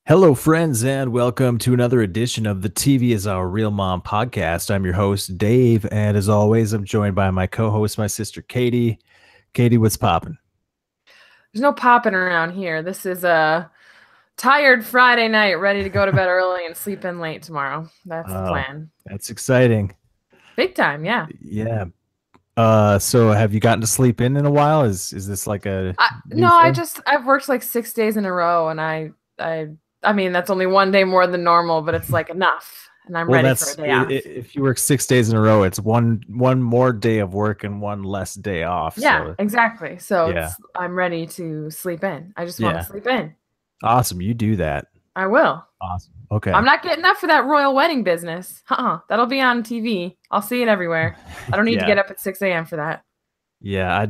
Hello, friends, and welcome to another edition of the TV is Our Real Mom podcast. I'm your host, Dave, and as always, I'm joined by my co host, my sister, Katie. Katie, what's popping? There's no popping around here. This is a tired Friday night, ready to go to bed early and sleep in late tomorrow. That's the Oh, plan. that's exciting. Big time, yeah. Yeah. So have you gotten to sleep in a while? Is this like a No, new thing? I've worked like 6 days in a row, and I mean that's only one day more than normal, but it's like enough, and I'm Well, ready for a that's day off. if you work 6 days in a row, it's one more day of work and one less day off. Yeah, So exactly. So yeah, I'm ready to sleep in. I just want to yeah, sleep in. awesome. You do that. I will. Awesome. I'm Okay. not getting up for that royal wedding business. That'll be on TV. I'll see it everywhere. I don't need to Yeah. get up at 6 a.m. for that. Yeah,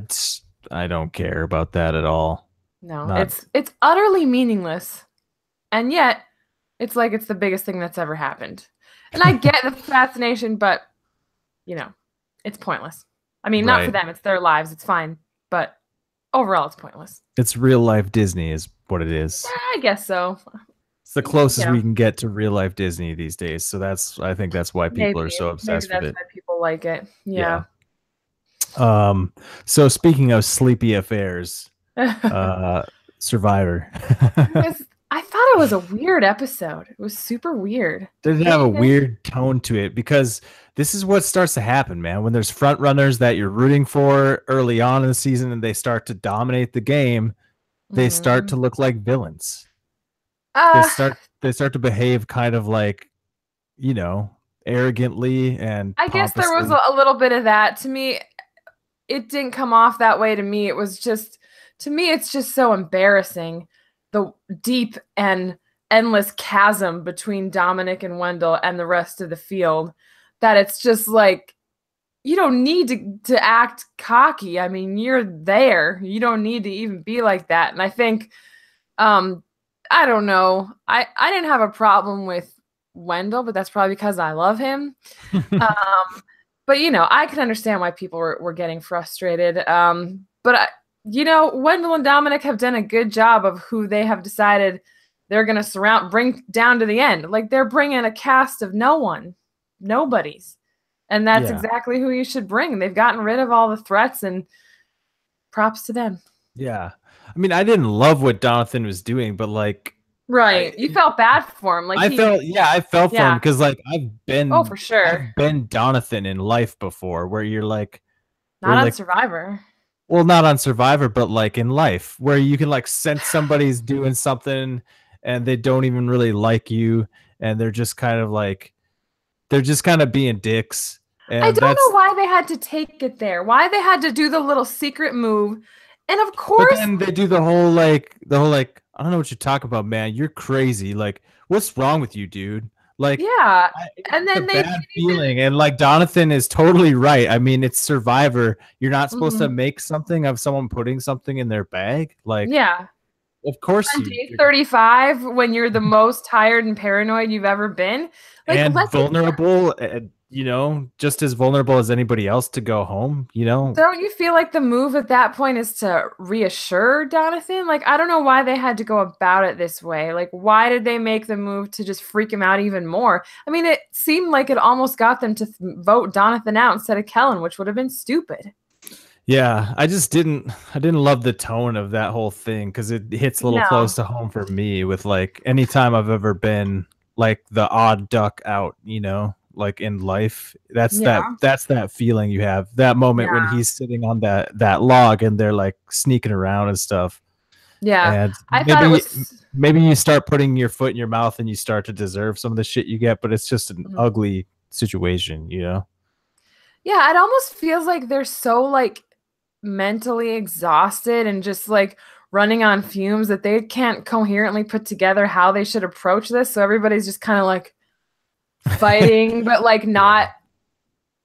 I don't care about that at all. No, Not it's utterly meaningless. And yet, it's like it's the biggest thing that's ever happened. And I get the fascination, but you know, it's pointless. I mean, not for right. them, it's their lives, it's fine, but overall it's pointless. It's real life Disney is what it Yeah, is. I guess so. It's the You closest we know, can get to real life Disney these days. So I think that's why people are maybe so maybe obsessed with that's it. why people like it. Yeah. Yeah. Um so speaking of sleepy affairs, It uh Survivor. was I thought it was a weird episode. It was super weird. Did it Didn't have a you think? weird tone to it because this is what starts to happen, man. When there's front runners that you're rooting for early on in the season and they start to dominate the game, they start Hmm. to look like villains. they Uh, start they start to behave kind of like, you know, arrogantly and I guess there was pompously. a little bit of that. To me, it didn't come off that way to me. It was just to me it's just so embarrassing the deep and endless chasm between Dominic and Wendell and the rest of the field that it's just like you don't need to act cocky. I mean, you're there. You don't need to even be like that. And I think um I don't know. I didn't have a problem with Wendell, but that's probably because I love him. But I can understand why people were getting frustrated. But Wendell and Dominic have done a good job of who they have decided they're going to bring down to the end. Like they're bringing a cast of nobodies, and that's Yeah. exactly who you should bring. They've gotten rid of all the threats, and props to them. Yeah. I mean, I didn't love what Jonathan was doing, but like Right? I You felt bad for him, like I felt, yeah, I felt for him yeah. because like Oh, for sure. I've been Jonathan in life before where Not you're on like Survivor. well, not on Survivor, but like in life, where you can like sense somebody's doing something and they don't even really like you, and they're just kind of being dicks, I and don't that's know why they had to take it there. Why they had to do the little secret move. And of but course, then they do the whole like I don't know what you're talking about, man. You're crazy. Like, what's wrong with you, dude? Like, yeah. it's And just a then they bad didn't even feeling. And like Jonathan is totally right. I mean, it's Survivor. You're not supposed to Mhm. make something of someone putting something in their bag. Like, Yeah. of course On you day 35, when you're the most tired and paranoid you've ever been, like and let the vulnerable, just as vulnerable as anybody else to go home. don't you feel like the move at that point is to reassure Jonathan? Like, I don't know why they had to go about it this way. Like, why did they make the move to just freak him out even more? I mean, it seemed like it almost got them to vote Jonathan out instead of Kellen, which would have been stupid. Yeah, I didn't love the tone of that whole thing because it hits a little close No. to home for me with like anytime I've ever been like the odd duck out, like in life. Yeah. That's that feeling you have. That moment when Yeah. he's sitting on that log and they're like sneaking around and stuff. Yeah. And I thought it was. maybe you start putting your foot in your mouth and you start to deserve some of the shit you get, but it's just an Mhm. ugly situation. Yeah, it almost feels like they're so like mentally exhausted and just like running on fumes that they can't coherently put together how they should approach this. So everybody's just kind of like fighting, but like not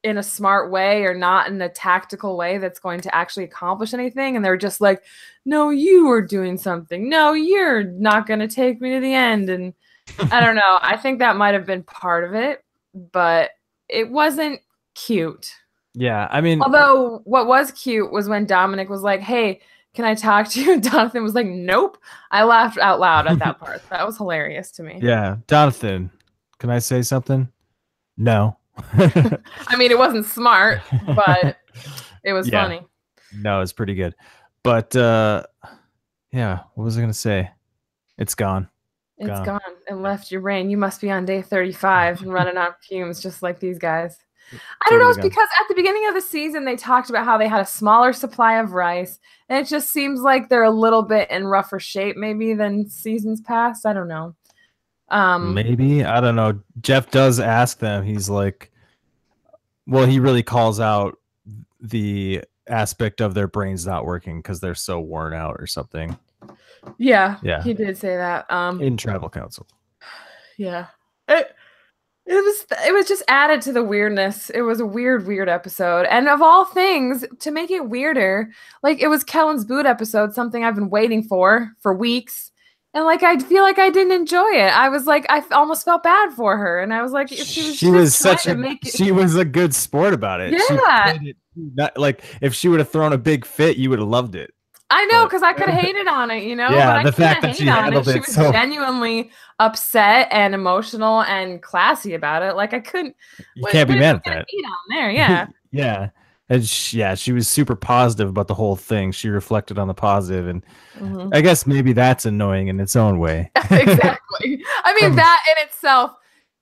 Yeah. in a smart way or not in a tactical way that's going to actually accomplish anything. And they're just like, no, you are doing something. No, you're not going to take me to the end. And I don't know. I think that might have been part of it, but it wasn't cute. Yeah, I mean, Although what was cute was when Dominic was like, "Hey, can I talk to you? Jonathan was like, nope. I laughed out loud at that part. That was hilarious to me. Yeah, Jonathan, can I say something? No. I mean, it wasn't smart, but it was Yeah, funny. no, it's pretty good. But yeah, what was I gonna say? It's gone. It's Gone. gone and left your brain. You must be on day 35 and running on fumes just like these guys. I don't know. Totally It's gone. because at the beginning of the season, they talked about how they had a smaller supply of rice. And it just seems like they're a little bit in rougher shape, maybe, than seasons past. I don't know. Maybe. I don't know. Jeff does ask them. He's like, well, he really calls out the aspect of their brains not working because they're so worn out or something. Yeah, Yeah. he did say that. In tribal council. Yeah. It was just added to the weirdness. It was a weird episode. And of all things, to make it weirder, like it was Kellen's boot episode, something I've been waiting for weeks. And like I feel like I didn't enjoy it. I was like I almost felt bad for her, and I was like, if she was a good sport about it. Yeah, she it, not, like if she would have thrown a big fit, you would have loved it. I know, because I could have hated on it, Yeah, but the fact that she handled it, she was genuinely upset and emotional and classy about it. Like I couldn't. You can't be mad at that. On there, yeah. Yeah. And she was super positive about the whole thing. She reflected on the positive, and I guess maybe that's annoying in its own way. Exactly. I mean, that in itself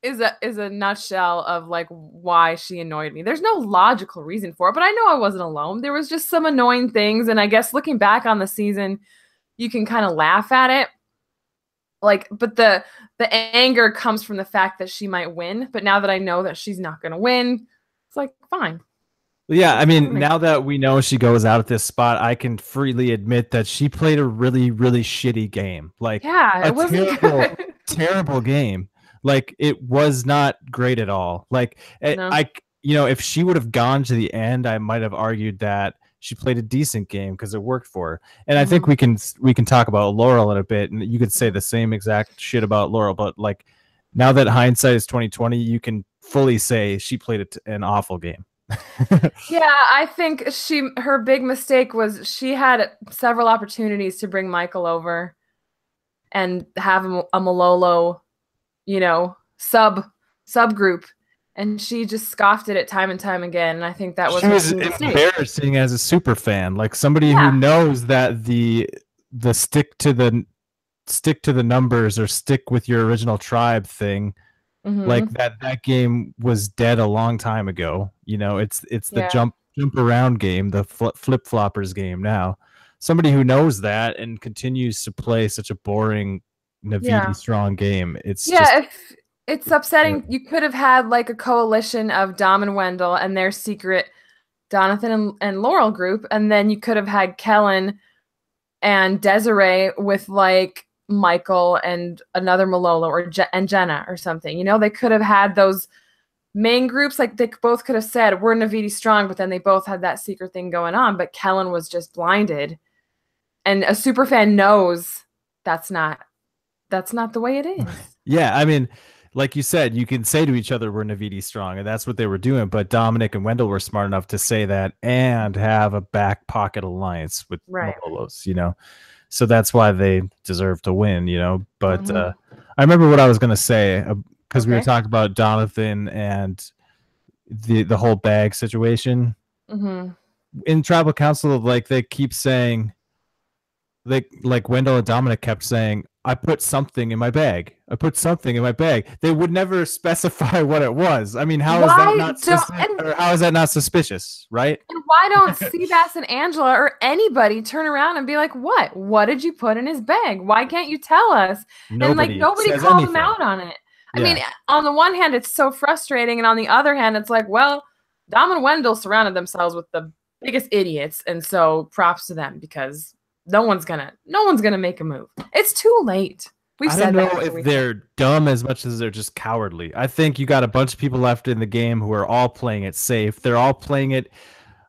is a nutshell of like why she annoyed me. There's no logical reason for it, but I know I wasn't alone. There was just some annoying things, and I guess looking back on the season, you can kind of laugh at it. Like, but the anger comes from the fact that she might win. But now that I know that she's not going to win, it's like fine. Yeah, I mean, now that we know she goes out at this spot, I can freely admit that she played a really, really shitty game. Like, yeah, it wasn't terrible game. Like, it was not great at all. Like, no. If she would have gone to the end, I might have argued that she played a decent game because it worked for her. And I think we can talk about Laurel in a bit, and you could say the same exact shit about Laurel. But like, now that hindsight is 2020, you can fully say she played an awful game. Yeah, I think her big mistake was she had several opportunities to bring Michael over and have a Malolo, subgroup, and she just scoffed at it time and time again. And I think that was embarrassing as a super fan, like somebody who knows that the stick to the numbers or stick with your original tribe thing. Like that game was dead a long time ago. It's the jump around game, the flip floppers game now. Somebody who knows that and continues to play such a boring Navidi strong game. It's it's upsetting. You could have had like a coalition of Dom and Wendell and their secret Jonathan and Laurel group, and then you could have had Kellen and Desiree with like Michael and another Malolo and Jenna or something. They could have had those main groups. Like they both could have said, we're Navidi strong, but then they both had that secret thing going on. But Kellen was just blinded. And a super fan knows that's not the way it is. Yeah, I mean, like you said, you can say to each other, we're Navidi strong, and that's what they were doing. But Dominic and Wendell were smart enough to say that and have a back pocket alliance with Malolos, So that's why they deserve to win, But I remember what I was going to say because we were talking about Jonathan and the whole bag situation. In tribal council, like they keep saying, like Wendell and Dominic kept saying, I put something in my bag. I put something in my bag. They would never specify what it was. I mean, how is that not suspicious, right? And why don't Seabass and Angela or anybody turn around and be like, what? What did you put in his bag? Why can't you tell us? Nobody called them out on it. I mean, on the one hand, it's so frustrating. And on the other hand, it's like, well, Dom and Wendell surrounded themselves with the biggest idiots. And so props to them because no one's gonna make a move. It's too late. I don't know if they're dumb as much as they're just cowardly. I think you got a bunch of people left in the game who are all playing it safe. They're all playing it.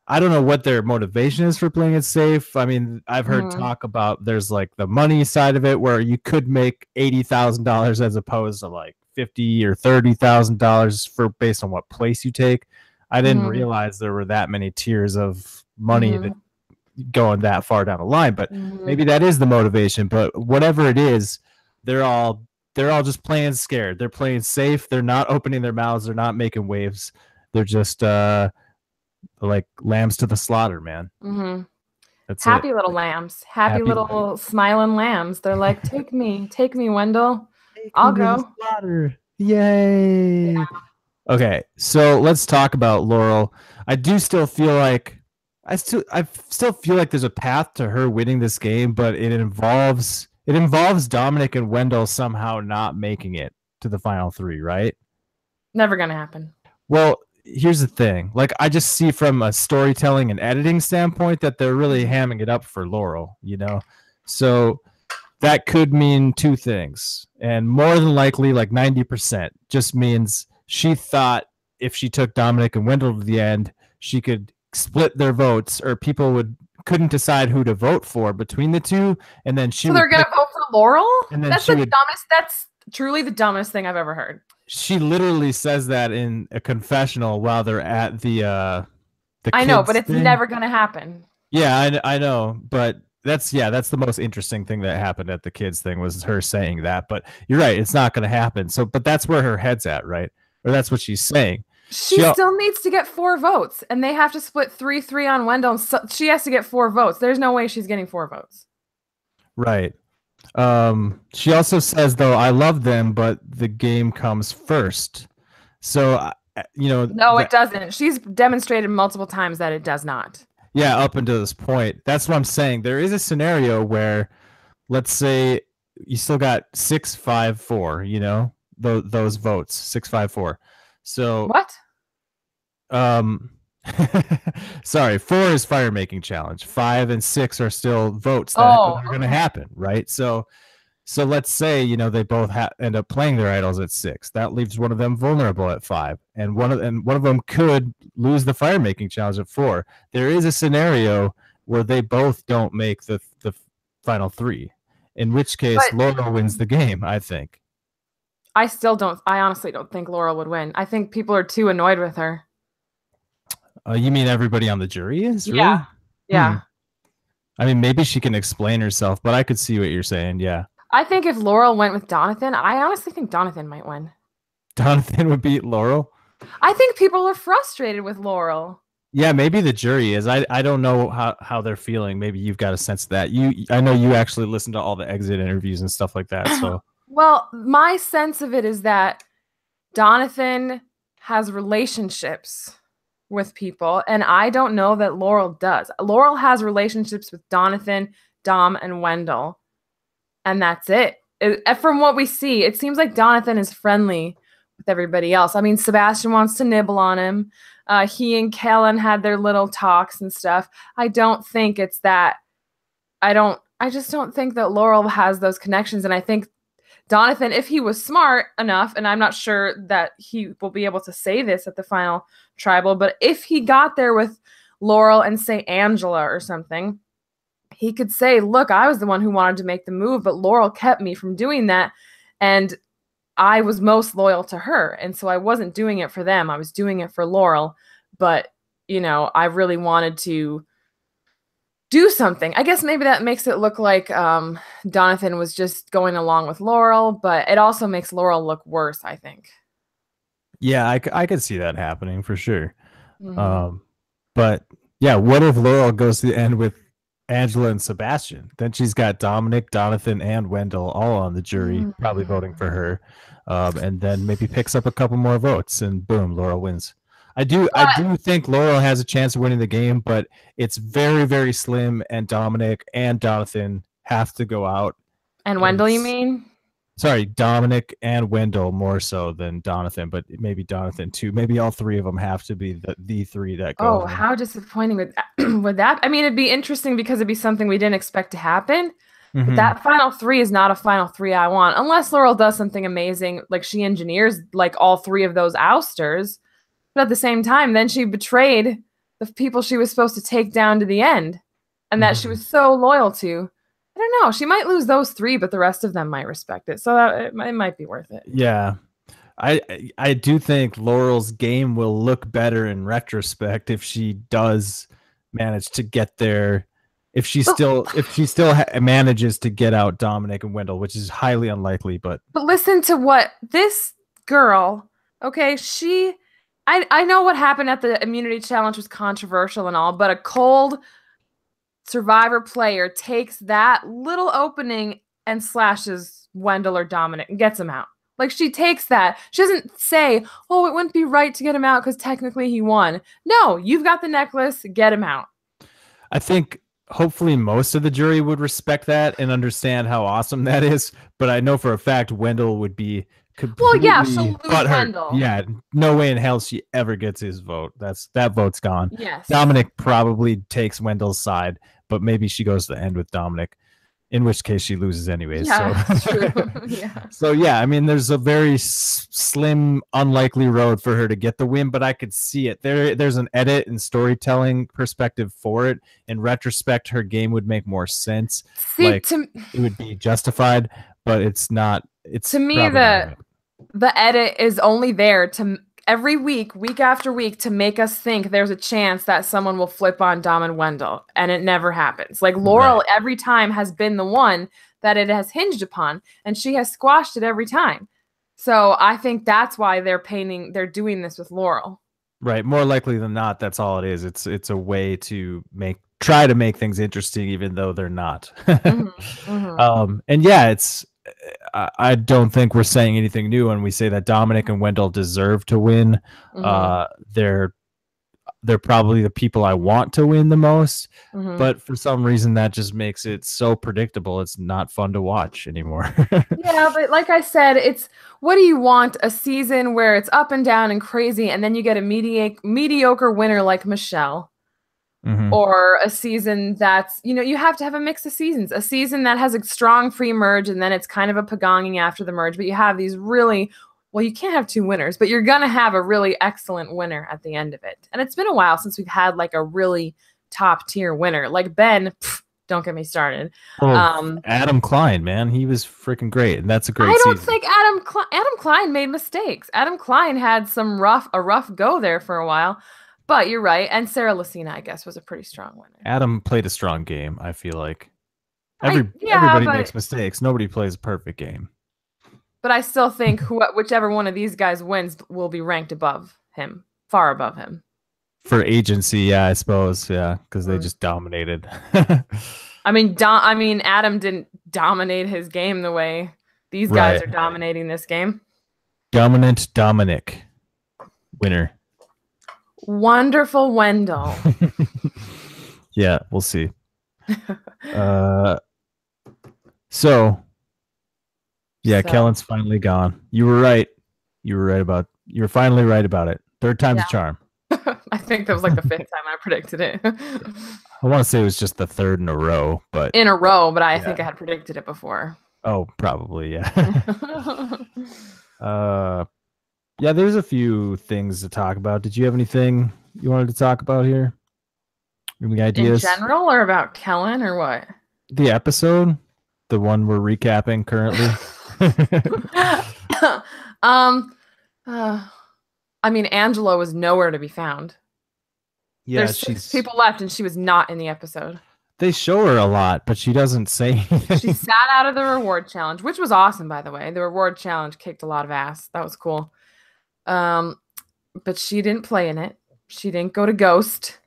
I don't know what their motivation is for playing it safe. I mean, I've heard talk about there's like the money side of it where you could make $80,000 as opposed to like $50,000 or $30,000 for based on what place you take. I didn't realize there were that many tiers of money that going that far down the line, but maybe that is the motivation. But whatever it is, they're all just playing scared. They're playing safe. They're not opening their mouths. They're not making waves. They're just like lambs to the slaughter, man. That's happy it. little lambs, happy little smiling lambs. They're like, take me, Wendell. I'll go. Slaughter. Yay. Yeah. Okay, so let's talk about Laurel. I still feel like there's a path to her winning this game, but it involves Dominic and Wendell somehow not making it to the final three, right? Never gonna happen. Well, here's the thing. Like, I just see from a storytelling and editing standpoint that they're really hamming it up for Laurel, you know? So that could mean two things. And more than likely, like 90%, just means she thought if she took Dominic and Wendell to the end, she could split their votes, or people couldn't decide who to vote for between the two, and then so they're gonna vote for Laurel. That's the dumbest. That's truly the dumbest thing I've ever heard. She literally says that in a confessional while they're at the I know, but it's never gonna happen. Yeah, I know, but that's the most interesting thing that happened at the kids thing, was her saying that. But you're right, it's not gonna happen. So, but that's where her head's at, right? Or that's what she's saying. She still needs to get 4 votes, and they have to split 3-3 on Wendell. And so she has to get 4 votes. There's no way she's getting 4 votes. Right. She also says, though, I love them, but the game comes first. So, you know. No, it doesn't. She's demonstrated multiple times that it does not. Yeah, up until this point. That's what I'm saying. There is a scenario where, let's say, you still got 6-5-4, you know, those votes, 6-5-4. So what? Sorry, 4 is fire making challenge. 5 and 6 are still votes that are going to happen, right? So let's say, you know, they both end up playing their idols at 6. That leaves one of them vulnerable at 5, and one of them could lose the fire making challenge at 4. There is a scenario where they both don't make the final 3, in which case Laurel wins the game, I think. I honestly don't think Laurel would win. I think people are too annoyed with her. You mean everybody on the jury is? Really? Yeah. Yeah. I mean, maybe she can explain herself, but I could see what you're saying. Yeah. I think if Laurel went with Donathan, I honestly think Donathan might win. Donathan would beat Laurel? I think people are frustrated with Laurel. Yeah, maybe the jury is. I don't know how they're feeling. Maybe you've got a sense of that. I know you actually listen to all the exit interviews and stuff like that. So well, my sense of it is that Donathan has relationships with people, and I don't know that Laurel does. Laurel has relationships with Donathan, Dom, and Wendell, and that's it. From what we see, it seems like Donathan is friendly with everybody else. I mean, Sebastian wants to nibble on him. He and Kellen had their little talks and stuff. I don't think it's that. I just don't think that Laurel has those connections, and I think Donathan, if he was smart enough, and I'm not sure that he will be able to say this at the final tribal, but if he got there with Laurel and say Angela or something, he could say, look, I was the one who wanted to make the move, but Laurel kept me from doing that, and I was most loyal to her, and so I wasn't doing it for them. I was doing it for Laurel, but, you know, I really wanted to do something. I guess maybe that makes it look like Donathan was just going along with Laurel, but it also makes Laurel look worse, I think. Yeah, I could see that happening for sure. But yeah, what if Laurel goes to the end with Angela and Sebastian? Then she's got Dominic, Donathan, and Wendell all on the jury, probably voting for her, and then maybe picks up a couple more votes, and boom, Laurel wins. I do think Laurel has a chance of winning the game, but it's very, very slim, and Dominic and Donathan have to go out. And Wendell, you mean? Sorry, Dominic and Wendell more so than Donathan, but maybe Donathan too. Maybe all 3 of them have to be the 3 that go. Oh, how disappointing would that? I mean, it'd be interesting because it'd be something we didn't expect to happen. But that final 3 is not a final 3 I want, unless Laurel does something amazing, like she engineers like all 3 of those ousters. But at the same time, then she betrayed the people she was supposed to take down to the end, and that she was so loyal to. I don't know. She might lose those 3, but the rest of them might respect it. So it might be worth it. Yeah. I do think Laurel's game will look better in retrospect if she does manage to get there But if she still manages to get out Dominic and Wendell, which is highly unlikely. But listen to what this girl. Okay, I know what happened at the immunity challenge was controversial and all, but a cold Survivor player takes that little opening and slashes Wendell or Dominic and gets him out. Like, she takes that. She doesn't say, oh, it wouldn't be right to get him out because technically he won. No, you've got the necklace. Get him out. I think hopefully most of the jury would respect that and understand how awesome that is. But I know for a fact Wendell would be completely she'll lose Wendell. Yeah, no way in hell she ever gets his vote. That vote's gone. Yes. Dominic probably takes Wendell's side, but maybe she goes to the end with Dominic, in which case she loses anyways. Yeah, so. true. Yeah. So yeah, I mean, there's a very slim, unlikely road for her to get the win, but I could see it. There's an edit and storytelling perspective for it. In retrospect, her game would make more sense. See, it would be justified, but it's not. It's to me the edit is only there to every week after week, to make us think there's a chance that someone will flip on Dom and Wendell, and it never happens. Like Laurel every time has been the one that it has hinged upon, and she has squashed it every time. So I think that's why they're doing this with Laurel. Right. More likely than not, that's all it is. It's a way to try to make things interesting, even though they're not. And yeah, I don't think we're saying anything new when we say that Dominic and Wendell deserve to win. They're probably the people I want to win the most, but for some reason that just makes it so predictable. It's not fun to watch anymore. Yeah, but like I said, what do you want? A season where it's up and down and crazy, and then you get a mediocre winner like Michelle? Or a season that's, you have to have a mix of seasons. A season that has a strong pre-merge, and then it's kind of a pagonging after the merge, but you have these really, well, you can't have two winners, but you're going to have a really excellent winner at the end of it. And it's been a while since we've had like a really top tier winner. Like Ben, don't get me started. Adam Klein, man, he was freaking great, and that's a great season. I don't think Adam Klein made mistakes. Adam Klein had a rough go there for a while. But you're right. And Sarah Lucina, I guess, was a pretty strong winner. Adam played a strong game, I feel like. Everybody makes mistakes. Nobody plays a perfect game. But I still think whichever one of these guys wins will be ranked above him, far above him. For agency, yeah, I suppose, yeah, because they just dominated. I mean, Adam didn't dominate his game the way these guys are dominating this game. Dominant Dominic, winner. Wonderful Wendell. Yeah, we'll see. So Kellen's finally gone. You were right. You're finally right about it. Third time's a charm. I think that was like the fifth time I predicted it. I want to say it was just the third in a row, but I think I had predicted it before. Oh, probably, yeah. Yeah, there's a few things to talk about. Did you have anything you wanted to talk about here? Any ideas? In general, or about Kellen, or what? The episode, the one we're recapping currently. I mean, Angela was nowhere to be found. Yeah, there's people left, and she was not in the episode. They show her a lot, but she doesn't say anything. She sat out of the reward challenge, which was awesome, by the way. The reward challenge kicked a lot of ass. That was cool. But she didn't play in it. She didn't go to Ghost,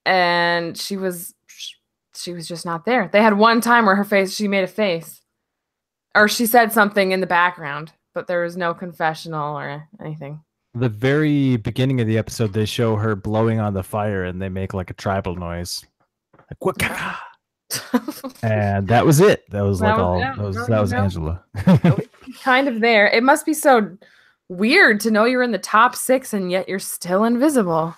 and she was just not there. They had one time where she made a face, or she said something in the background, but there was no confessional or anything. The very beginning of the episode, they show her blowing on the fire, and they make like a tribal noise, like waka. And that was it. That was that was Angela. Kind of there. It must be so weird to know you're in the top 6 and yet you're still invisible.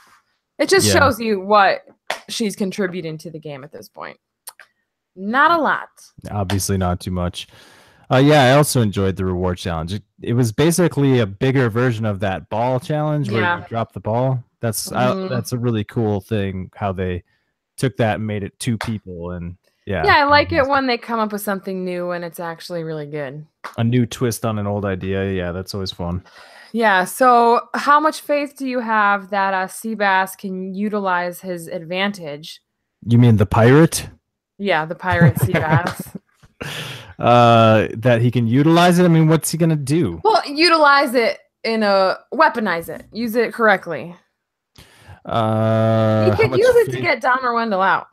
It just shows you what she's contributing to the game at this point. Not a lot. Obviously not too much. I also enjoyed the reward challenge. It was basically a bigger version of that ball challenge where you drop the ball. That's a really cool thing how they took that and made it 2 people. And I like it when they come up with something new and it's actually really good. A new twist on an old idea. Yeah, that's always fun. Yeah. So how much faith do you have that Seabass can utilize his advantage? You mean the pirate? Yeah, the pirate sea bass. That he can utilize it. I mean, what's he gonna do? Well, utilize it weaponize it, use it correctly. He How could much use it to faith? get Dom or Wendell out.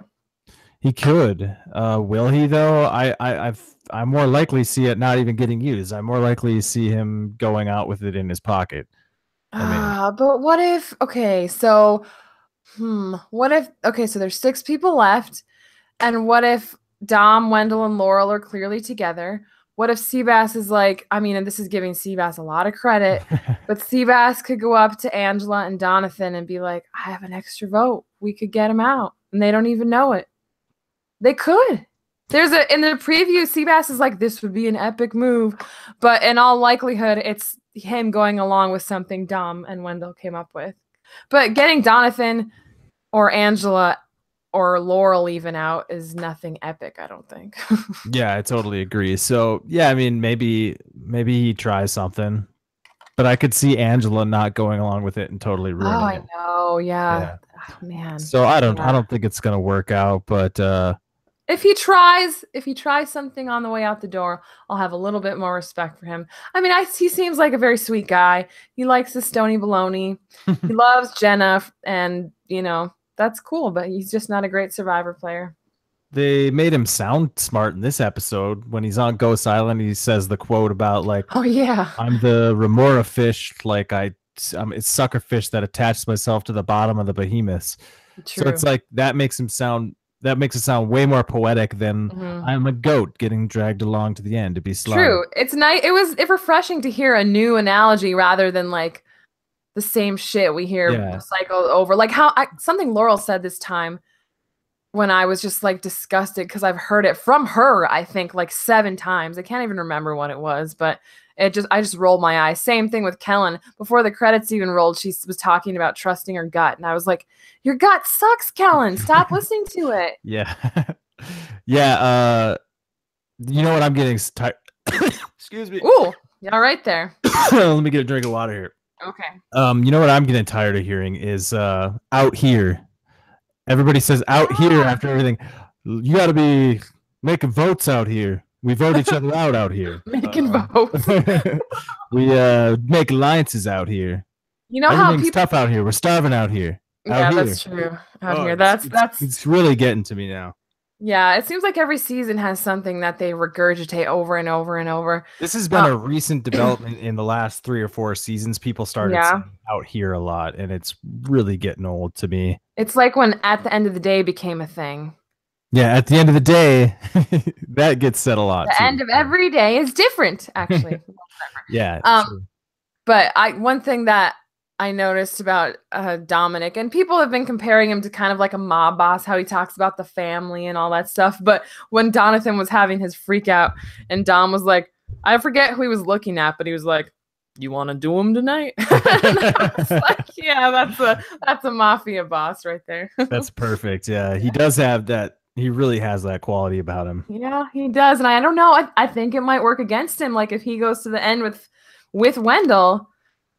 He could. Will he though? I more likely see it not even getting used. I more likely see him going out with it in his pocket. I mean, But what if? Okay, so what if? Okay, so there's 6 people left, and what if Dom, Wendell, and Laurel are clearly together? What if Seabass is like? I mean, and this is giving Seabass a lot of credit, but Seabass could go up to Angela and Donathan and be like, "I have an extra vote. We could get him out," and they don't even know it. They could. There's in the preview, Seabass is like, this would be an epic move, but in all likelihood, it's him going along with something Dom and Wendell came up with. But getting Donathan or Angela or Laurel even out is nothing epic, I don't think. yeah, I totally agree. So yeah, I mean, maybe he tries something, but I could see Angela not going along with it and totally ruining I it. know, yeah. Yeah. Oh, man. So I don't think it's gonna work out, but If he tries something on the way out the door, I'll have a little bit more respect for him. I mean, he seems like a very sweet guy. He likes the stony baloney. He loves Jenna, and that's cool. But he's just not a great Survivor player. they made him sound smart in this episode when he's on Ghost Island. He says the quote about like, "Oh yeah, I'm the remora fish, like I'm a sucker fish that attaches myself to the bottom of the behemoths." True. So it's like that makes it sound way more poetic than I'm a goat getting dragged along to the end to be slaughtered. True. It's nice. It's refreshing to hear a new analogy rather than like the same shit we hear cycled over. Like something Laurel said this time when I was just like disgusted because I've heard it from her, I think like 7 times. I can't even remember what it was, but I just rolled my eyes. Same thing with Kellen. Before the credits even rolled, she was talking about trusting her gut. And I was like, your gut sucks, Kellen. Stop listening to it. Yeah. Yeah. You know what I'm getting tired. Excuse me. Ooh, yeah, right there. Let me get a drink of water here. Okay. You know what I'm getting tired of hearing is out here. Everybody says out here after everything. You got to be making votes out here. We vote each other out here. Making votes. We make alliances out here. You know everything's tough out here. We're starving out here. Yeah, that's true. Out here, that's it's really getting to me now. Yeah, it seems like every season has something that they regurgitate over and over and over. This has been a recent development in the last 3 or 4 seasons. People started saying out here a lot, and it's really getting old to me. It's like when at the end of the day became a thing. Yeah, at the end of the day, that gets said a lot. The end of every day is different, actually. Yeah. But one thing that I noticed about Dominic, and people have been comparing him to kind of like a mob boss, how he talks about the family and all that stuff. But when Donathan was having his freak out and Dom was like, I forget who he was looking at, but he was like, you want to do him tonight? I was like, yeah, that's a mafia boss right there. That's perfect. Yeah, he does have that. He really has that quality about him. Yeah, he does. And I don't know. I think it might work against him. Like if he goes to the end with Wendell,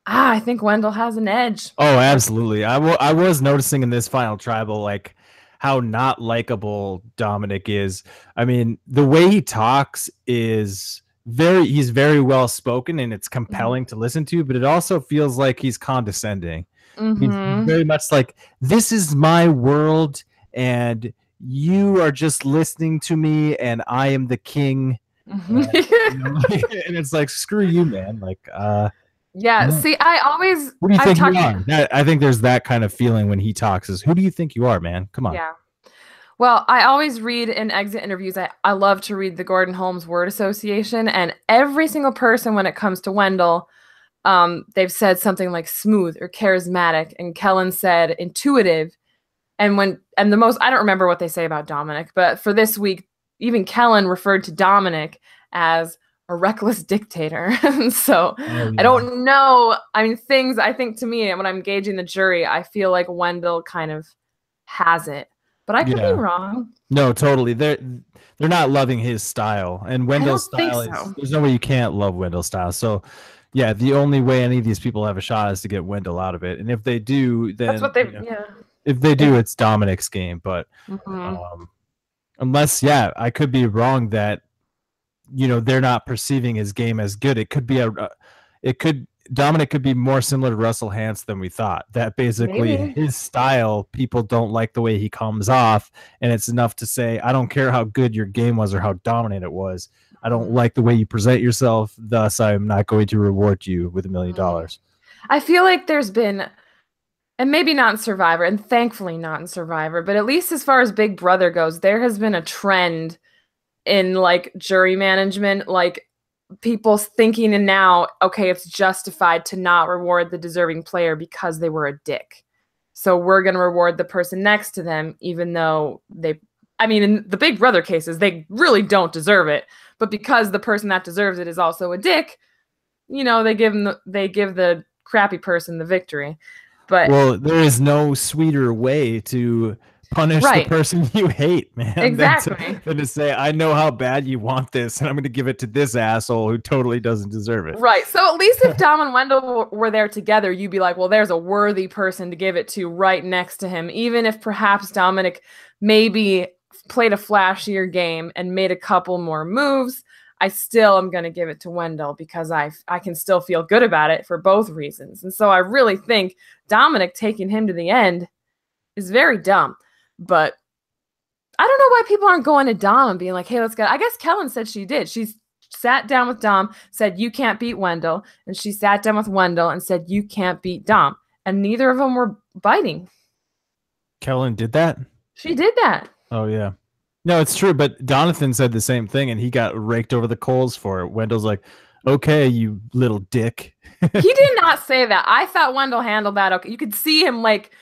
I think Wendell has an edge. Oh, absolutely. I was noticing in this final tribal, like how not likable Dominic is. I mean, the way he talks is he's very well spoken and it's compelling to listen to, but it also feels like he's condescending. He's very much like, this is my world and you are just listening to me and I am the king. And it's like, screw you, man. Like, yeah. See, I always. Who do you think you are? I think there's that kind of feeling when he talks. Is who do you think you are, man? Come on. Yeah. Well, I always read in exit interviews. I love to read the Gordon Holmes word association, and every single person, when it comes to Wendell, they've said something like smooth or charismatic, and Kellen said intuitive. And the most, I don't remember what they say about Dominic, but for this week, even Kellen referred to Dominic as a reckless dictator. So I don't know. I mean, I think to me, when I'm gauging the jury, I feel like Wendell kind of has it, but I could be wrong. No, totally. They're not loving his style, and Wendell's style is, there's no way you can't love Wendell's style. So yeah, the only way any of these people have a shot is to get Wendell out of it. And if they do, then that's what they if they do, it's Dominic's game. But Unless, yeah, I could be wrong that they're not perceiving his game as good. It could be Dominic could be more similar to Russell Hantz than we thought. That basically Maybe. his style, people don't like the way he comes off, and it's enough to say, I don't care how good your game was or how dominant it was. I don't like the way you present yourself, thus I'm not going to reward you with $1 million. I feel like there's been, and maybe not in Survivor, and thankfully not in Survivor, but at least as far as Big Brother goes, there has been a trend in like jury management, like people thinking and now, okay, it's justified to not reward the deserving player because they were a dick. So we're going to reward the person next to them, even though in the Big Brother cases, they really don't deserve it. But because the person that deserves it is also a dick, they give the crappy person the victory. But well, there is no sweeter way to punish the person you hate, man. Exactly. Than to say, I know how bad you want this, and I'm going to give it to this asshole who totally doesn't deserve it. Right. So at least if Dom and Wendell were there together, you'd be like, well, there's a worthy person to give it to right next to him. Even if perhaps Dominic maybe played a flashier game and made a couple more moves, I still am going to give it to Wendell because I can still feel good about it for both reasons. And so I really think Dominic taking him to the end is very dumb. But I don't know why people aren't going to Dom and being like, hey, let's go. I guess Kellen said she did. She sat down with Dom, said, you can't beat Wendell. And she sat down with Wendell and said, you can't beat Dom. And neither of them were biting. Kellen did that? She did that. Oh, yeah. No, it's true. But Donathan said the same thing, and he got raked over the coals for it. Wendell's like, okay, you little dick. He did not say that. I thought Wendell handled that okay. You could see him like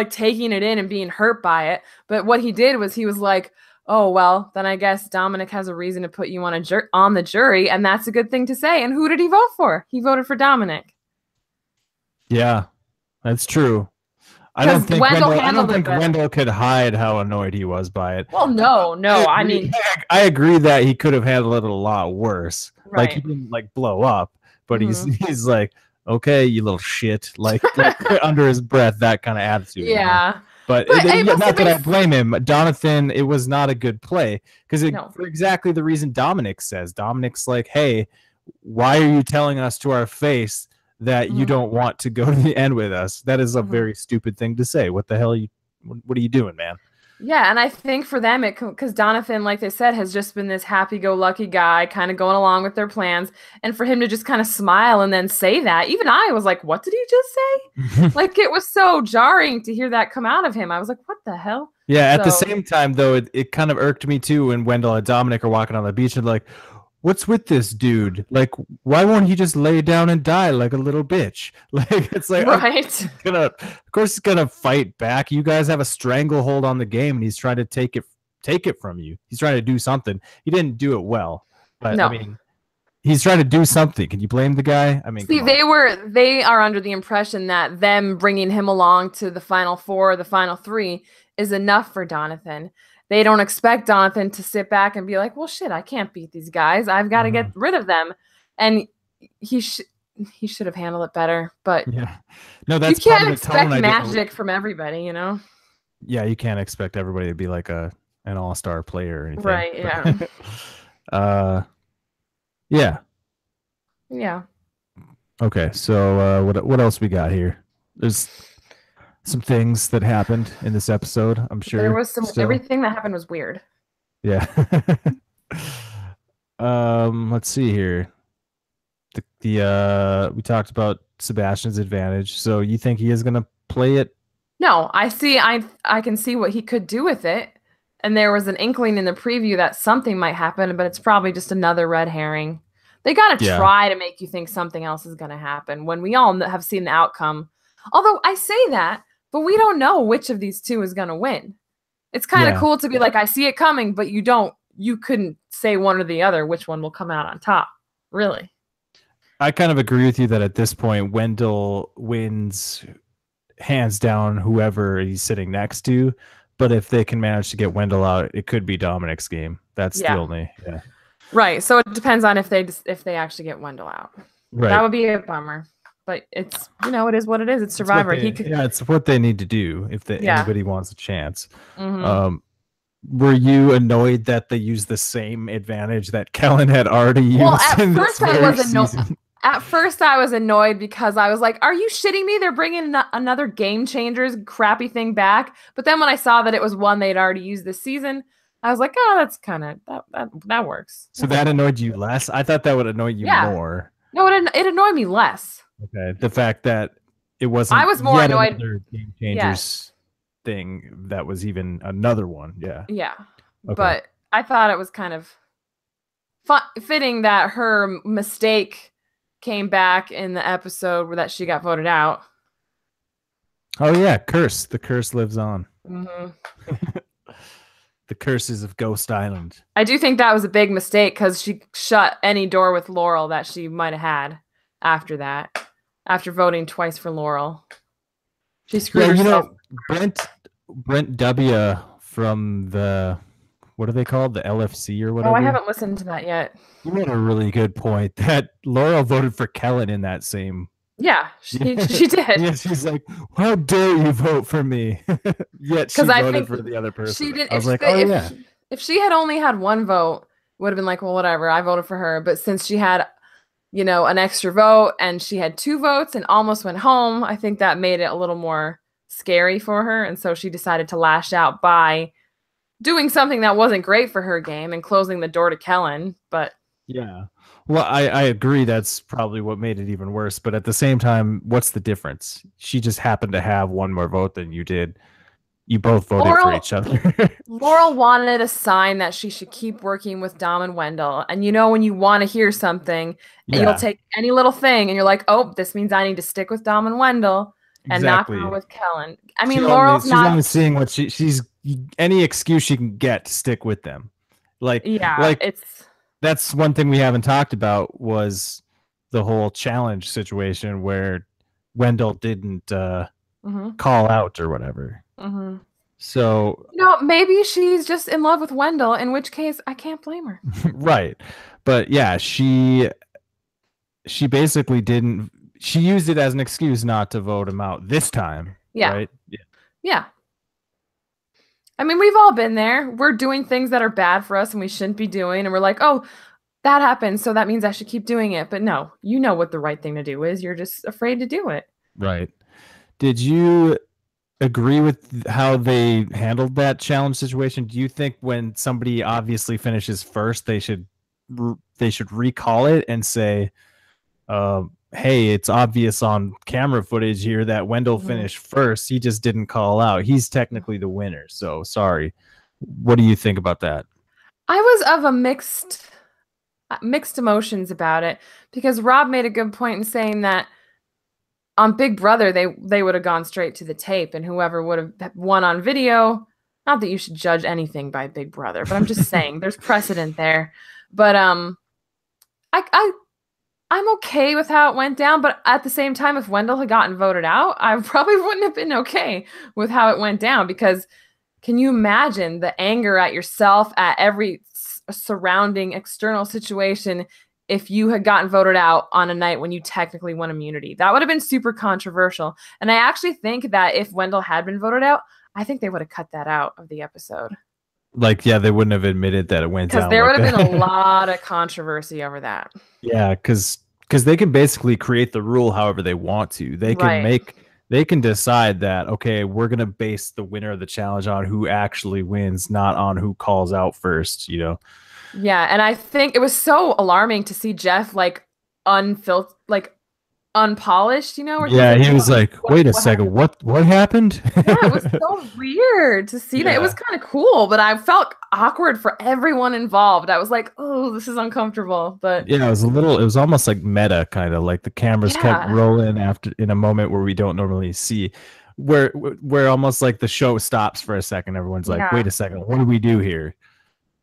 taking it in and being hurt by it. But what he did was he was like, oh, well, then I guess Dominic has a reason to put you on the jury, and that's a good thing to say. And who did he vote for? He voted for Dominic. Yeah, that's true. I don't think Wendell could hide how annoyed he was by it. Well, no. I mean, I agree that he could have handled it a lot worse. Right. Like he didn't blow up, but he's like, okay, you little shit, like under his breath, that kind of attitude. Yeah. But not that I blame him. Donathan, it was not a good play because for exactly the reason Dominic says. Dominic's like, hey, why are you telling us to our face that you don't want to go to the end with us? That is a very stupid thing to say. What the hell what are you doing, man? Yeah, and I think for them, because Donathan, like they said, has just been this happy-go-lucky guy, kind of going along with their plans, and for him to just kind of smile and then say that, even I was like, what did he just say? Like, it was so jarring to hear that come out of him. I was like, what the hell? Yeah, at the same time, though, it kind of irked me, too, when Wendell and Dominic are walking on the beach and like, what's with this dude? Like, why won't he just lay down and die like a little bitch? Like, it's like, right. Of course he's gonna fight back. You guys have a stranglehold on the game, and he's trying to take it from you. He's trying to do something. He didn't do it well, but no. I mean, he's trying to do something. Can you blame the guy? I mean, see, they are under the impression that them bringing him along to the final four, the final three, is enough for Donathan. They don't expect Donathan to sit back and be like, well, shit, I can't beat these guys. I've got to get rid of them. And he should have handled it better. But yeah, no, that's you can't expect magic from everybody, you know? Yeah, you can't expect everybody to be like an all-star player or anything. Right, yeah. Yeah. Yeah. Okay, so what else we got here? There's some things that happened in this episode, I'm sure. There was everything that happened was weird. Yeah. Let's see here. We talked about Sebastian's advantage. So you think he is going to play it? No, I can see what he could do with it. And there was an inkling in the preview that something might happen, but it's probably just another red herring. They got to try to make you think something else is going to happen when we all have seen the outcome. Although I say that, but we don't know which of these two is going to win. It's kind of cool to be like, I see it coming, but you couldn't say one or the other, which one will come out on top, really. I kind of agree with you that at this point, Wendell wins hands down whoever he's sitting next to. But if they can manage to get Wendell out, it could be Dominic's game. That's the only, Right. So it depends on if they actually get Wendell out. Right. That would be a bummer. But it's, it is what it is. It's Survivor. It's what they need to do if anybody wants a chance. Were you annoyed that they used the same advantage that Kellen had already used in this very season? At first, I was annoyed because I was like, "Are you shitting me? They're bringing another Game Changers crappy thing back." But then when I saw that it was one they'd already used this season, I was like, "Oh, that's kind of that works." So that annoyed you less? I thought that would annoy you more. No, it annoyed me less. Okay, the fact that it wasn't I was more annoyed. Another Game Changers thing that was even another one. Yeah. Yeah. Okay. But I thought it was kind of fitting that her mistake came back in the episode where that she got voted out. Oh yeah, curse. The curse lives on. Mm-hmm. The curses of Ghost Island. I do think that was a big mistake because she shut any door with Laurel that she might have had after that. After voting twice for Laurel, she screwed herself. Brent W from the, what are they called? The LFC or whatever? Oh, I haven't listened to that yet. You made a really good point that Laurel voted for Kellen in that same. Yeah, she did. Yeah, she's like, "How dare you vote for me?" Yet she voted for the other person. She did. I was like, "Oh yeah." If she had only had one vote, would have been like, "Well, whatever. I voted for her." But since she had, an extra vote and she had 2 votes and almost went home, I think that made it a little more scary for her, and so she decided to lash out by doing something that wasn't great for her game and closing the door to Kellen. But yeah. Well, I agree. That's probably what made it even worse. But at the same time, what's the difference? She just happened to have one more vote than you did. You both voted for each other. Laurel wanted a sign that she should keep working with Dom and Wendell. And when you want to hear something, and you'll take any little thing and you're like, "Oh, this means I need to stick with Dom and Wendell and not go with Kellen." I mean, she's only seeing what she's any excuse she can get to stick with them. That's one thing we haven't talked about was the whole challenge situation where Wendell didn't call out or whatever. Mm-hmm. So maybe she's just in love with Wendell, in which case I can't blame her. Right. But yeah, she basically didn't. She used it as an excuse not to vote him out this time. Yeah. Right? Yeah. I mean, we've all been there. We're doing things that are bad for us and we shouldn't be doing. And we're like, "Oh, that happened, so that means I should keep doing it." But no, you know what the right thing to do is. You're just afraid to do it. Right. Did you agree with how they handled that challenge situation? Do you think when somebody obviously finishes first, they should recall it and say, "Hey, it's obvious on camera footage here that Wendell finished first. He just didn't call out. He's technically the winner. So sorry." What do you think about that? I was of a mixed emotions about it because Rob made a good point in saying that on Big Brother they would have gone straight to the tape, and whoever would have won on video. Not that you should judge anything by Big Brother, but I'm just saying there's precedent there. But I'm okay with how it went down, but at the same time, if Wendell had gotten voted out, I probably wouldn't have been okay with how it went down, because can you imagine the anger at yourself, at every surrounding external situation, if you had gotten voted out on a night when you technically won immunity? That would have been super controversial. And I actually think that if Wendell had been voted out, I think they would have cut that out of the episode. They wouldn't have admitted that it went down. Because there would have been a lot of controversy over that. Yeah, because they can basically create the rule however they want to. They can decide that, okay, we're gonna base the winner of the challenge on who actually wins, not on who calls out first. Yeah, and I think it was so alarming to see Jeff unpolished, where he was like, "Wait a second, what happened?" Yeah, it was so weird to see that. It was kind of cool, but I felt awkward for everyone involved. I was like, "Oh, this is uncomfortable." But yeah, it was almost like meta, kind of like the cameras kept rolling in a moment where we don't normally see, where almost like the show stops for a second. Everyone's like, "Wait a second, what do we do here?"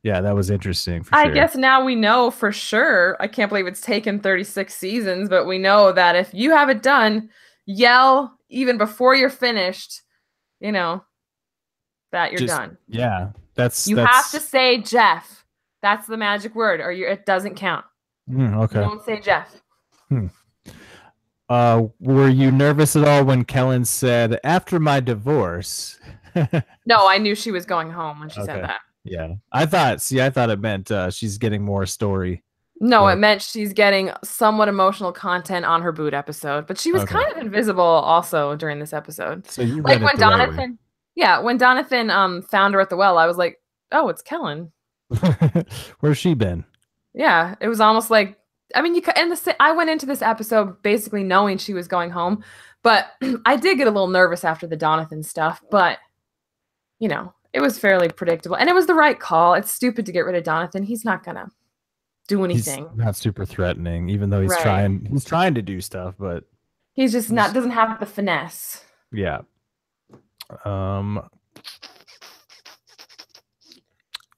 Yeah, that was interesting for sure. I guess now we know for sure. I can't believe it's taken 36 seasons, but we know that if you have it done, yell even before you're finished, that you're done. Yeah, you have to say Jeff. That's the magic word, or it doesn't count. Okay. You don't say Jeff. Were you nervous at all when Kellen said, "After my divorce"? No, I knew she was going home when she said that. Yeah. I thought it meant she's getting more story. No, it Like, meant she's getting somewhat emotional content on her boot episode, but she was okay. kind of invisible also during this episode. So you read Like it when the right way. Donathan, yeah, when Donathan found her at the well, I was like, "Oh, it's Kellen." Where's she been? Yeah, it was almost like I mean, I went into this episode basically knowing she was going home, but I did get a little nervous after the Donathan stuff, but it was fairly predictable and it was the right call. It's stupid to get rid of Donathan. He's not gonna do He's anything. not super threatening, even though he's Right. trying to do stuff, but He's just not he's doesn't have the finesse. yeah. Um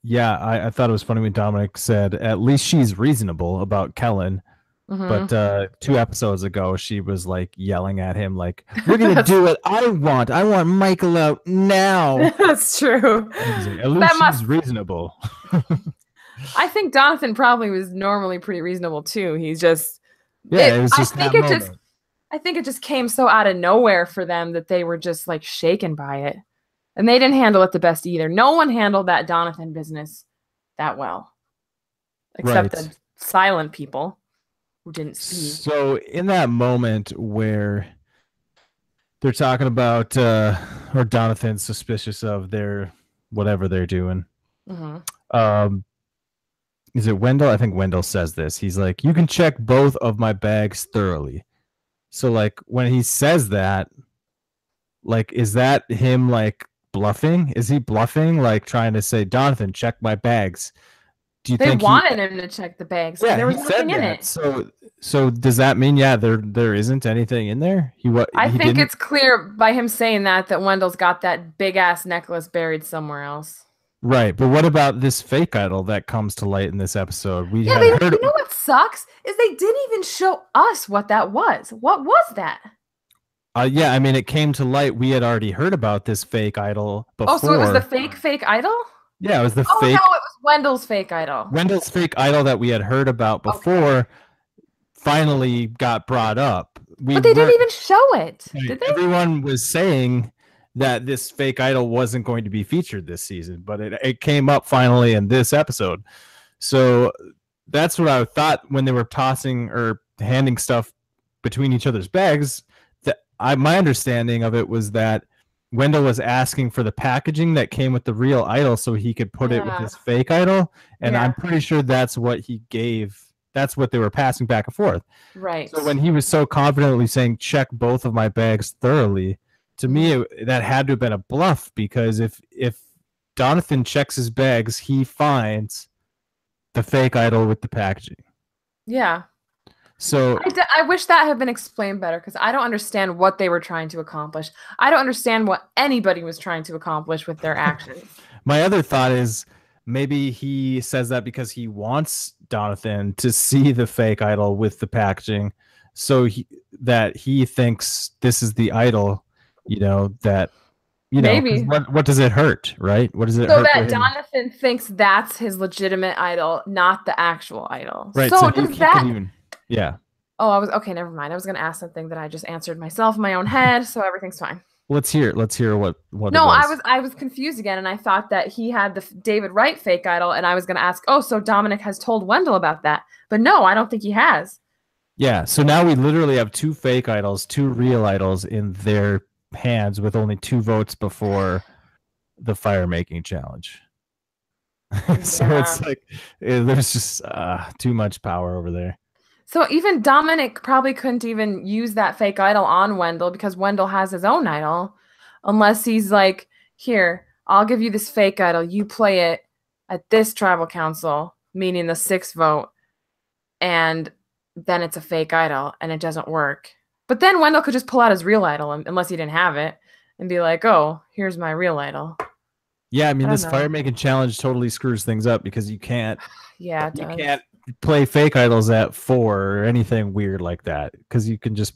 yeah, I thought it was funny when Dominic said at least she's reasonable about Kellen. But Hmm 2 episodes ago, she was like yelling at him, like, "We're gonna do what I want. I want Michael out now." That's true. Like, at least That must she's reasonable. I think Jonathan probably was normally pretty reasonable too. He's just Yeah, it was just that moment. I think it just came so out of nowhere for them that they were just like shaken by it. And they didn't handle it the best either. No one handled that Donathan business that well. Except Right. the silent people who didn't speak. So in that moment where they're talking about or Donathan's suspicious of their whatever they're doing. Hmm Is it Wendell? I think Wendell says this. He's like, "You can check both of my bags thoroughly." So like when he says that, like, is that him like bluffing? Is he bluffing, like trying to say, "Donathan, check my bags"? Do you They think he? wanted him to check the bags because Yeah, there he was said nothing in that. it. So does that mean there isn't anything in there? I He think didn't. it's clear by him saying that Wendell's got that big ass necklace buried somewhere else. Right, but what about this fake idol that comes to light in this episode? We Yeah, had heard. you know what sucks is they didn't even show us what that was. What was that? Yeah, I mean, it came to light. We had already heard about this fake idol before. Oh, so it was the fake idol? Yeah, it was the Oh fake no, it was Wendell's fake idol. Wendell's fake idol that we had heard about before. Finally got brought up. But they didn't even show it, did they? Everyone was saying that this fake idol wasn't going to be featured this season, but it came up finally in this episode. So that's what I thought when they were tossing or handing stuff between each other's bags. My understanding of it was that Wendell was asking for the packaging that came with the real idol so he could put it with his fake idol. And I'm pretty sure that's what he gave. That's what they were passing back and forth. Right. So when he was so confidently saying, "Check both of my bags thoroughly," to me, that had to have been a bluff, because if Donathan checks his bags, he finds the fake idol with the packaging. Yeah. So I wish that had been explained better because I don't understand what they were trying to accomplish. I don't understand what anybody was trying to accomplish with their actions. my other thought is maybe he says that because he wants Donathan to see the fake idol with the packaging, so that he thinks this is the idol, that maybe. What does it hurt, right? What does it So hurt that Donathan thinks that's his legitimate idol, not the actual idol. Right. So he does that? Yeah. Oh, okay. Never mind. I was going to ask something that I just answered myself in my own head, so everything's fine. Let's hear what. No, I was confused again, and I thought that he had the David Wright fake idol, and I was going to ask, oh, so Dominic has told Wendell about that, but no, I don't think he has. Yeah. So now we literally have 2 fake idols, 2 real idols in their hands with only 2 votes before the fire making challenge. So it's like there's just too much power over there. So even Dominic probably couldn't even use that fake idol on Wendell because Wendell has his own idol, unless he's like, here, I'll give you this fake idol. You play it at this tribal council, meaning the 6th vote, and then it's a fake idol and it doesn't work. But then Wendell could just pull out his real idol unless he didn't have it and be like, oh, here's my real idol. Yeah, I mean, this fire making challenge totally screws things up because you can't. Yeah, it does. You can't play fake idols at 4 or anything weird like that, because you can just.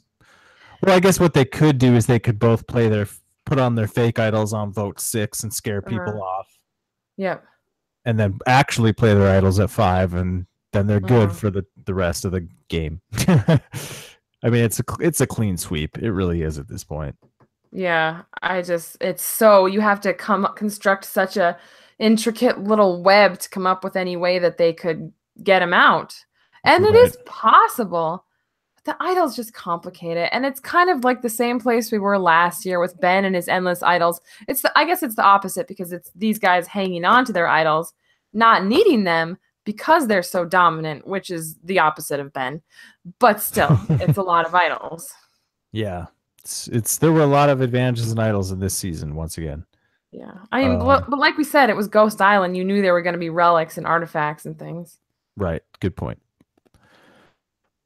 Well, I guess what they could do is they could both put on their fake idols on vote 6 and scare people off. Yep. And then actually play their idols at 5, and then they're good for the rest of the game. I mean, it's a clean sweep. It really is at this point. Yeah, it's so you have to construct such a intricate little web to come up with any way that they could get him out. And it Right. is possible. But the idols just complicate it. And it's kind of like the same place we were last year with Ben and his endless idols. I guess it's the opposite because it's these guys hanging on to their idols, not needing them because they're so dominant, which is the opposite of Ben. But still, it's a lot of idols. Yeah. There were a lot of advantages and idols in this season once again. Yeah. I mean, but like we said, it was Ghost Island. You knew there were going to be relics and artifacts and things. Right. Good point.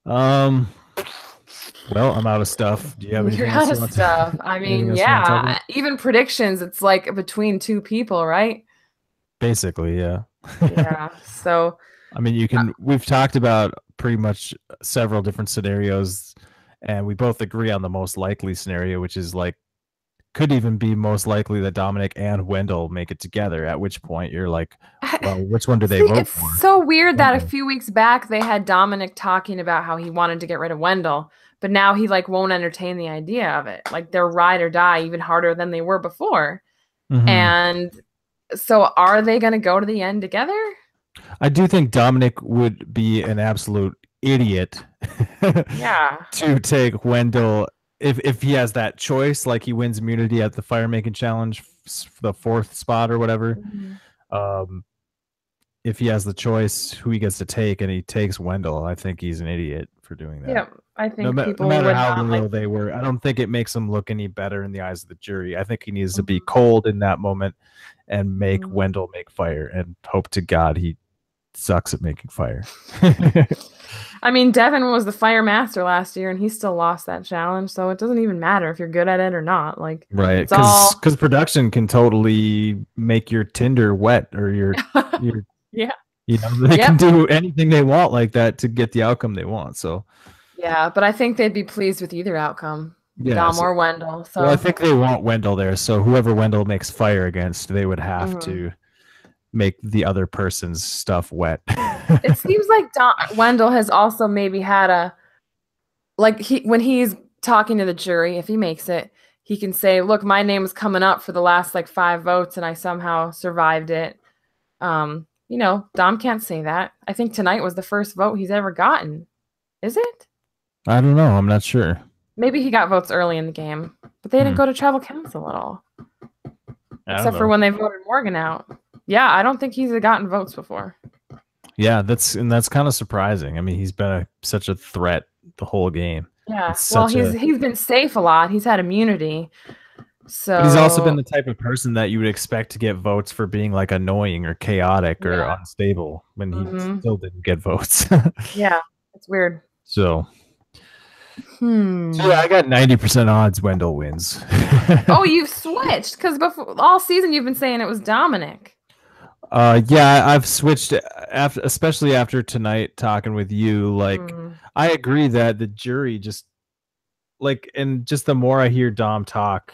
Well, I'm out of stuff. Do you have anything else? You're out of stuff. I mean, yeah. Even predictions, it's like between two people, right? Basically, yeah. Yeah. So I mean, we've talked about pretty much several different scenarios, and we both agree on the most likely scenario, which is like could even be most likely that Dominic and Wendell make it together, at which point you're like, well, which one do they vote for? It's so weird that a few weeks back they had Dominic talking about how he wanted to get rid of Wendell, but now he like won't entertain the idea of it. Like they're ride or die even harder than they were before. And so are they going to go to the end together? I do think Dominic would be an absolute idiot to take Wendell if he has that choice, like he wins immunity at the fire making challenge, the 4th spot or whatever. If he has the choice who he gets to take and he takes Wendell, I think he's an idiot for doing that. Yeah, I think no matter how loyal they were, I don't think it makes him look any better in the eyes of the jury. I think he needs to be cold in that moment and make Wendell make fire and hope to God he sucks at making fire. I mean, Devin was the fire master last year and he still lost that challenge, so it doesn't even matter if you're good at it or not. Like, right, because production can totally make your Tinder wet or your yeah, you know, they can do anything they want like that to get the outcome they want. So yeah, but I think they'd be pleased with either outcome. Dom or Wendell. So well, I think they want Wendell there. So whoever Wendell makes fire against, they would have to make the other person's stuff wet. It seems like Wendell has also maybe had when he's talking to the jury, if he makes it, he can say, look, my name was coming up for the last like 5 votes and I somehow survived it. You know, Dom can't say that. I think tonight was the first vote he's ever gotten. Is it? I don't know. I'm not sure. Maybe he got votes early in the game, but they didn't go to tribal council at all. Except for when they voted Morgan out. Yeah, I don't think he's gotten votes before. Yeah, that's kind of surprising. I mean, he's been such a threat the whole game. Yeah, well, he's been safe a lot. He's had immunity. So but he's also been the type of person that you would expect to get votes for being like annoying or chaotic or unstable when he still didn't get votes. Yeah, it's weird. So yeah, I got 90% odds Wendell wins. Oh, you've switched because before all season you've been saying it was Dominic. Yeah, I've switched especially after tonight talking with you. Like, I agree that the jury just like, and just the more I hear Dom talk,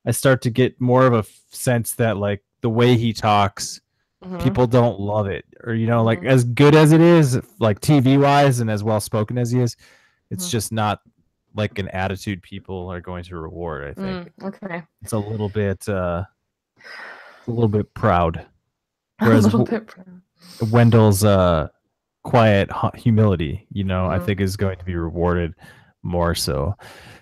I start to get more of a sense that like the way he talks, people don't love it, or you know, like as good as it is, like TV wise, and as well spoken as he is, it's just not like an attitude people are going to reward. I think. Okay. It's a little bit proud. Whereas Wendell's quiet humility, you know, I think is going to be rewarded more so.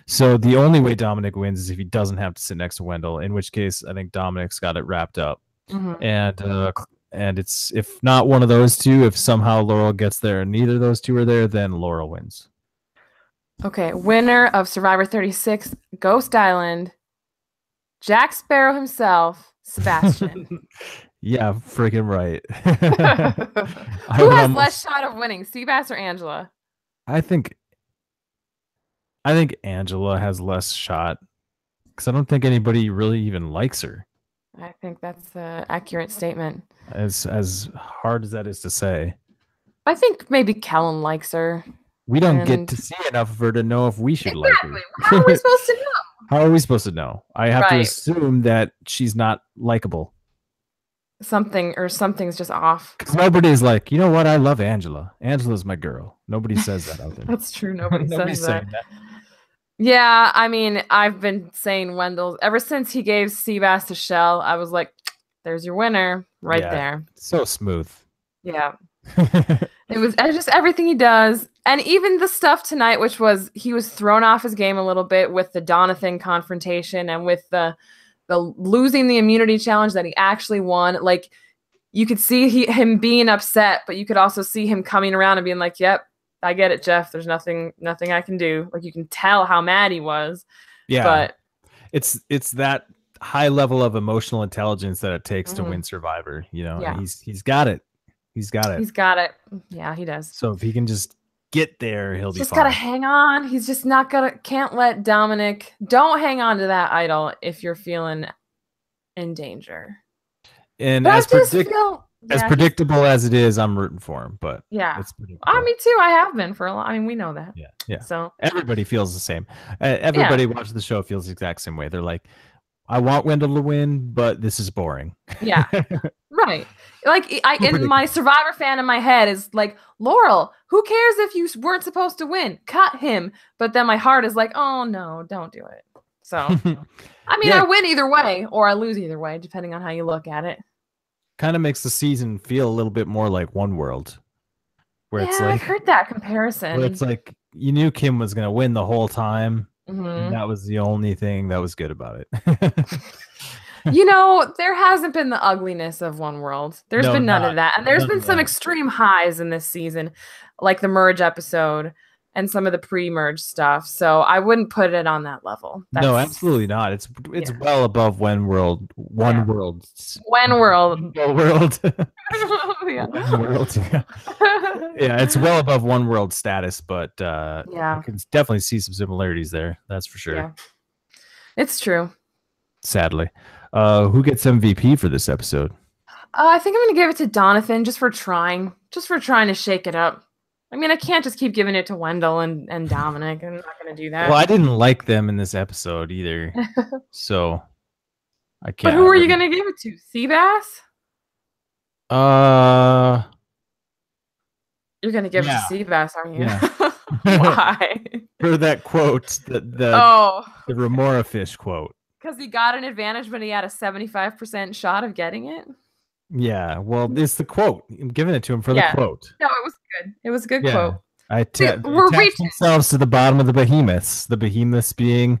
So the only way Dominic wins is if he doesn't have to sit next to Wendell, in which case I think Dominic's got it wrapped up. And it's, if not one of those two, if somehow Laurel gets there and neither of those two are there, then Laurel wins. Okay, winner of Survivor 36, Ghost Island, Jack Sparrow himself, Sebastian. Yeah, freaking right. Who has less shot of winning, Seabass or Angela? I think Angela has less shot because I don't think anybody really even likes her. I think that's an accurate statement. As hard as that is to say. I think maybe Kellen likes her. We don't get to see enough of her to know if we should like her. How are we supposed to know? How are we supposed to know? I have to assume that she's not likable. Something's just off. Because nobody's like, you know what? I love Angela. Angela's my girl. Nobody says that out there. That's true. Nobody says that. Yeah, I mean, I've been saying Wendell ever since he gave Seabass to Shell. I was like, There's your winner right there. So smooth. Yeah. It was just everything he does. And even the stuff tonight, which was he was thrown off his game a little bit with the Donathan confrontation and with the losing the immunity challenge that he actually won. Like, you could see him being upset, but you could also see him coming around and being like, yep, I get it, Jeff. There's nothing I can do. Like, you can tell how mad he was. Yeah. But it's that high level of emotional intelligence that it takes to win Survivor, you know. Yeah. And he's got it. He's got it. Yeah, he does. So if he can just get there, he'll be just fine. Gotta hang on. He's just not can't let Dominic. Don't hang on to that idol if you're feeling in danger. And as predictable as it is, I'm rooting for him. But yeah, it's predictable. Me too. I have been for a long. I mean, we know that. Yeah. So everybody feels the same. Everybody watching the show feels the exact same way. They're like, I want Wendell to win, but this is boring. Yeah. Right. Like, in my Survivor fan in my head is like, Laurel, who cares if you weren't supposed to win? Cut him. But then my heart is like, oh no, don't do it. So, I mean, I win either way or I lose either way, depending on how you look at it. Kind of makes the season feel a little bit more like One World. Where it's like, I've heard that comparison. Where it's like, you knew Kim was going to win the whole time. Mm-hmm. And that was the only thing that was good about it. You know, there hasn't been the ugliness of One World. There's been none of that. And there's been some extreme highs in this season, like the merge episode and some of the pre-merge stuff. So I wouldn't put it on that level. No, absolutely not. It's well above One World. One World. One World. World. Yeah. One World. Yeah, it's well above One World status, but I can definitely see some similarities there. That's for sure. Yeah. It's true. Sadly. Who gets MVP for this episode? I think I'm going to give it to Donathan just for trying to shake it up. I mean, I can't just keep giving it to Wendell and Dominic. I'm not going to do that. Well, I didn't like them in this episode either. So I can't. But who are you going to give it to? Seabass? You're going to give it to Seabass, aren't you? Yeah. Why? For that quote, the remora fish quote. Because he got an advantage, but he had a 75% shot of getting it? Yeah, well, it's the quote. I'm giving it to him for the quote. No, it was good. It was a good quote. We're reaching themselves to the bottom of the behemoths. The behemoths being,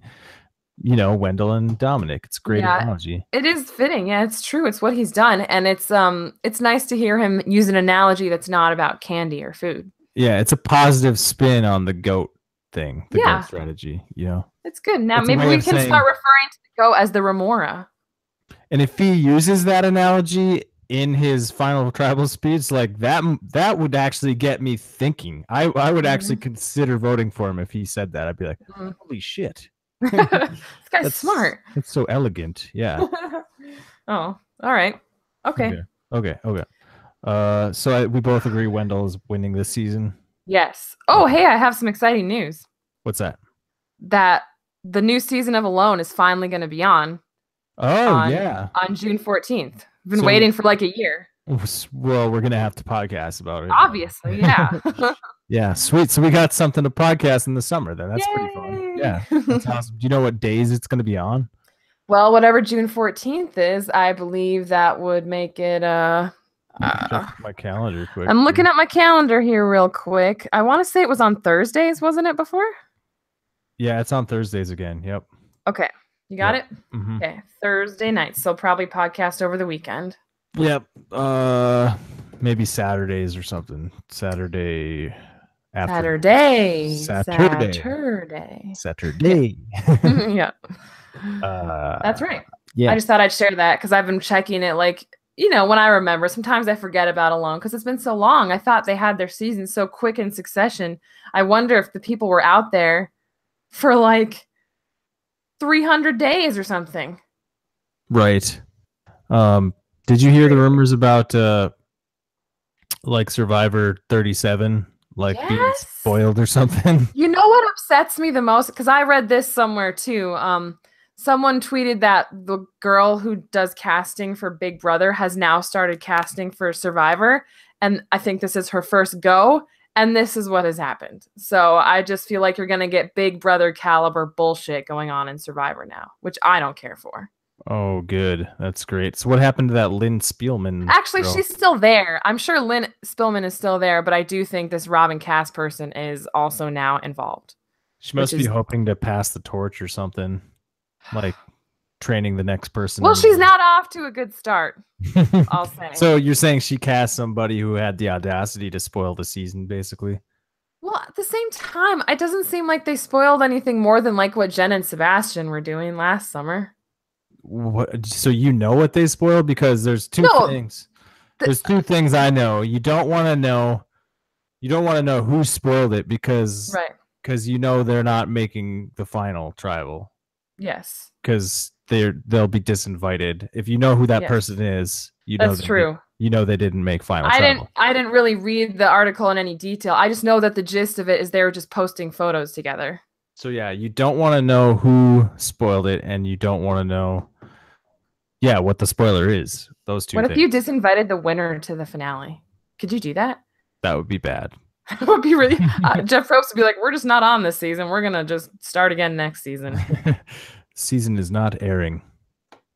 you know, Wendell and Dominic. It's a great analogy. It is fitting. Yeah, it's true. It's what he's done. And it's nice to hear him use an analogy that's not about candy or food. Yeah, it's a positive spin on the goat thing, the goat strategy, you know. It's good. Now maybe we can start referring to the goat as the remora. And if he uses that analogy in his final tribal speech, like that would actually get me thinking. I would actually consider voting for him if he said that. I'd be like, holy shit. This guy's smart. It's so elegant. Yeah. Oh, all right. Okay. So we both agree Wendell is winning this season. Yes. Oh, hey, I have some exciting news. What's that? That the new season of Alone is finally going to be on. On June 14th. I've been waiting for like a year. Well, we're gonna have to podcast about it. Obviously, yeah. Yeah, sweet. So we got something to podcast in the summer then. That's pretty fun. Yeah, that's awesome. Do you know what days it's gonna be on? Well, whatever June 14th is, I believe that would make it check my calendar quick. I'm looking at my calendar here real quick. I want to say it was on Thursdays, wasn't it before? Yeah, it's on Thursdays again. Yep. Okay. You got it? Mm-hmm. Okay. Thursday night. So probably podcast over the weekend. Yep. Maybe Saturdays or something. Saturday. Saturday. Yeah. That's right. Yeah. I just thought I'd share that because I've been checking it like, you know, when I remember. Sometimes I forget about Alone because it's been so long. I thought they had their season so quick in succession. I wonder if the people were out there for like 300 days or something. Right. Did you hear the rumors about like Survivor 37 being spoiled or something? You know what upsets me the most? Because I read this somewhere too. Someone tweeted that the girl who does casting for Big Brother has now started casting for Survivor. And I think this is her first go. And this is what has happened. So I just feel like you're going to get Big Brother caliber bullshit going on in Survivor now, which I don't care for. Oh, good. That's great. So what happened to that Lynn Spielman Actually, girl? she's still there. I'm sure Lynn Spillman is still there, but I do think this Robin Cass person is also now involved, She which must be is hoping to pass the torch or something, like training the next person well, in she's not off to a good start, the... I'll say. So you're saying she cast somebody who had the audacity to spoil the season, basically? Well, at the same time, it doesn't seem like they spoiled anything more than like what Jen and Sebastian were doing last summer. What? So you know what they spoiled? Because there's two No, things. There's two things I know. You don't want to know. You don't want to know who spoiled it right. because you know they're not making the final tribal Yes. because they'll be disinvited. If you know who that Yes. person is, That's true. you know they didn't make final I didn't tribal. I didn't really read the article in any detail. I just know that the gist of it is they were just posting photos together. So yeah, you don't want to know who spoiled it, and you don't want to know, yeah, what the spoiler is. Those two What if you things. disinvited the winner to the finale? Could you do that? That would be bad. It would be really Jeff Probst would be like, we're just not on this season. We're gonna just start again next season. Season is not airing.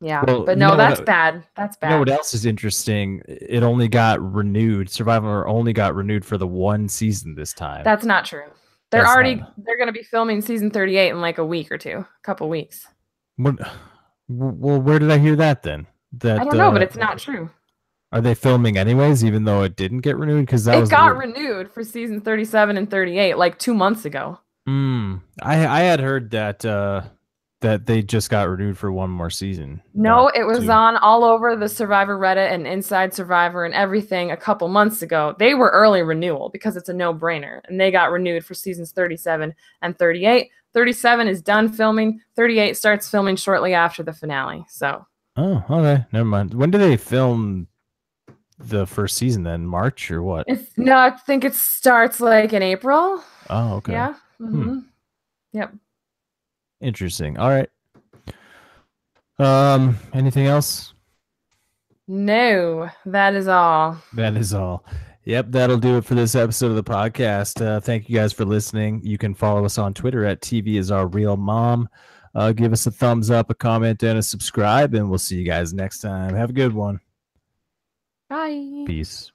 Yeah, Well, but no, that's bad. That's you know bad. what else is interesting? It only got renewed. Survivor only got renewed for the one season this time. That's not true. That's not. They're gonna be filming season 38 in like a week or two, a couple weeks. What, well, where did I hear that then? I That don't know, but it's not true. are they filming anyways, even though it didn't get renewed? Because that It was got renewed for season 37 and 38 like 2 months ago. I had heard that that they just got renewed for one more season. No, Not it was two. on all over the Survivor Reddit and Inside Survivor and everything a couple months ago. They were early renewal because it's a no-brainer, and they got renewed for seasons 37 and 38. 37 is done filming. 38 starts filming shortly after the finale. So. Oh, okay, never mind. When do they film the first season then? March or what? No, I think it starts like in April. Oh, okay. Yeah. Mm-hmm. Yep. Interesting. All right. Anything else? No, that is all. That is all. Yep, that'll do it for this episode of the podcast. Thank you guys for listening. You can follow us on Twitter at TV is our real mom. Give us a thumbs up, a comment, and a subscribe, and we'll see you guys next time. Have a good one. Bye. Peace.